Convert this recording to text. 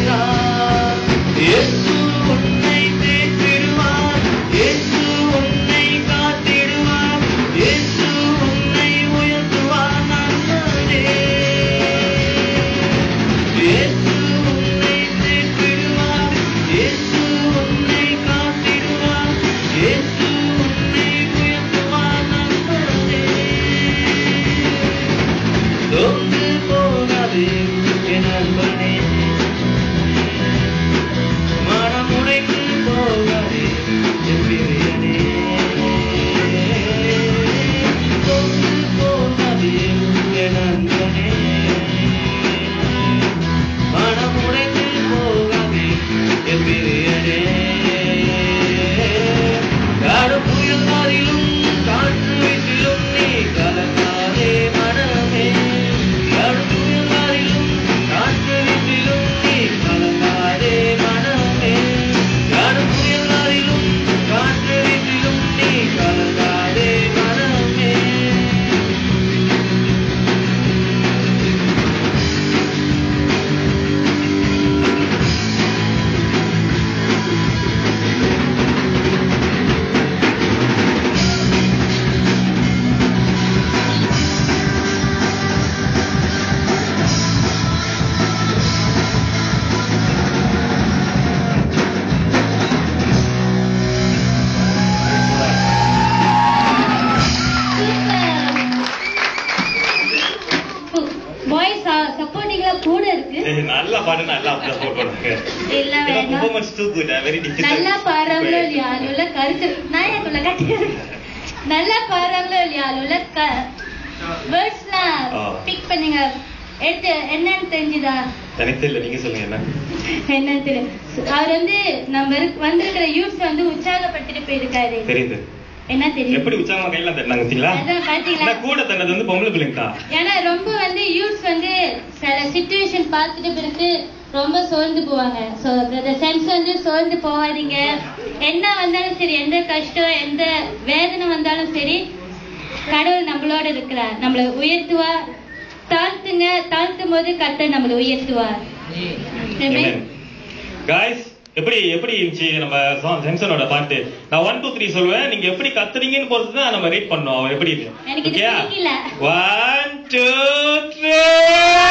உயர்த்துகிறார். இயேசு உன்னை தேற்றிடுவார். இயேசு உன்னை காத்திடுவார். இயேசு உன்னை உயர்த்துவார். நண்பனே, இயேசு உன்னை தேற்றிடுவார். இயேசு உன்னை காத்திடுவார். இயேசு உன்னை உயர்த்துவார். நண்பனே, தொந்து போகாதே என் நண்பனே, மனமுடைந்து போகாதே என் பிரியனே. தொந்து போகாதே என் நண்பனே, மனமுடைந்து போகாதே என் பிரியனே. யாரும் புயல் காதிலும் காற்று வீசிலும் நீ கலங்காதே மனமே. யாரும் புயல் காதிலும் காற்று வீசிலும் நீ கலங்காதே மனமே. யாரும் புயல் காதிலும் காற்று வீசிலும் நீ கலங்காதே மனமே. பாய்ஸ் சப்போர்ட்டிங்கா கூட இருக்கு. நல்லா பாடுனா நல்லா அப்ளாஸ் போடுவாங்க. இல்ல வேணாம். Performance too good, very difficult. நல்லா பாடுறாங்களோ இல்லையா அதுல கருத்து நாயக்குள்ள கட்டி நல்லா பாடுறாங்களோ இல்லையா அதுல வேர்ட்ஸ்லாம் பிக் பண்ணுங்க. எடுத்து என்னன்னு தெரிஞ்சுதா? எனக்கு தெரியல, நீங்க சொல்லுங்க என்ன என்னன்னு தெரியும். அவர் நம்ம வந்திருக்கிற யூத்ஸ் உற்சாகப்பட்டுட்டு போயிருக்காரு. தெரியுது. என்ன தெரியும்? எப்படி உற்சாகமா கையில தட்டினாங்க பாத்தீங்களா? அதான் பாத்தீங்களா? கூட தன்னது பொம்பளை பிள்ளைங்க தான். ஏன்னா ரொம்ப யூத்ஸ் சில சிச்சுவேஷன் பார்த்துட்டு பிறகு ரொம்ப சோர்ந்து போவாங்க. சோ சென்ஸ் சோர்ந்து போவாதீங்க. என்ன வந்தாலும் சரி, எந்த கஷ்டம் எந்த வேதனை வந்தாலும் சரி, கடவுள் நம்மளோட இருக்கிறார். நம்மள உயர்த்துவா. தாழ்த்துங்க, தாழ்த்தும் போது கர்த்தர் நம்மள உயர்த்துவார். காய்ஸ், எப்படி இருந்துச்சு நம்ம சென்சனோட பாட்டு? நான் 1 2 3 சொல்லுவேன், நீங்க எப்படி கத்துறீங்கன்னு பொறுத்து தான் நம்ம ரேட் பண்ணோம். அவர் எப்படி இருக்கு? எனக்கு இது தெரியல. 1 2 3